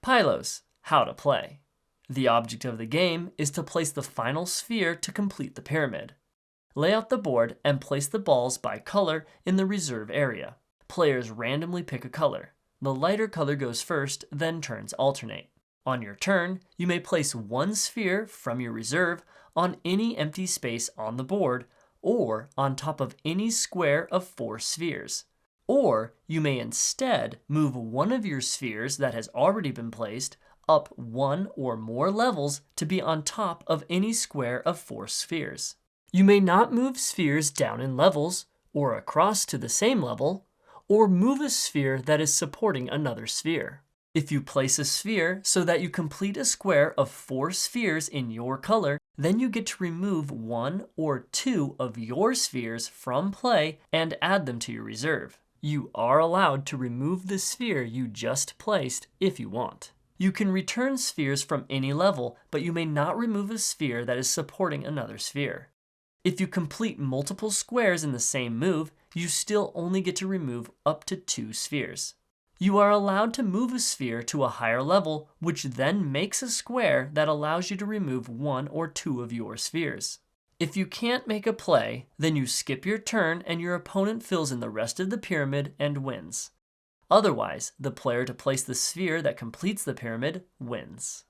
Pylos, how to play. The object of the game is to place the final sphere to complete the pyramid. Lay out the board and place the balls by color in the reserve area. Players randomly pick a color. The lighter color goes first, then turns alternate. On your turn, you may place one sphere from your reserve on any empty space on the board or on top of any square of 4 spheres. Or you may instead move one of your spheres that has already been placed up 1 or more levels to be on top of any square of 4 spheres. You may not move spheres down in levels or across to the same level, or move a sphere that is supporting another sphere. If you place a sphere so that you complete a square of 4 spheres in your color, then you get to remove 1 or 2 of your spheres from play and add them to your reserve. You are allowed to remove the sphere you just placed if you want. You can return spheres from any level, but you may not remove a sphere that is supporting another sphere. If you complete multiple squares in the same move, you still only get to remove up to 2 spheres. You are allowed to move a sphere to a higher level, which then makes a square that allows you to remove 1 or 2 of your spheres. If you can't make a play, then you skip your turn and your opponent fills in the rest of the pyramid and wins. Otherwise, the player to place the sphere that completes the pyramid wins.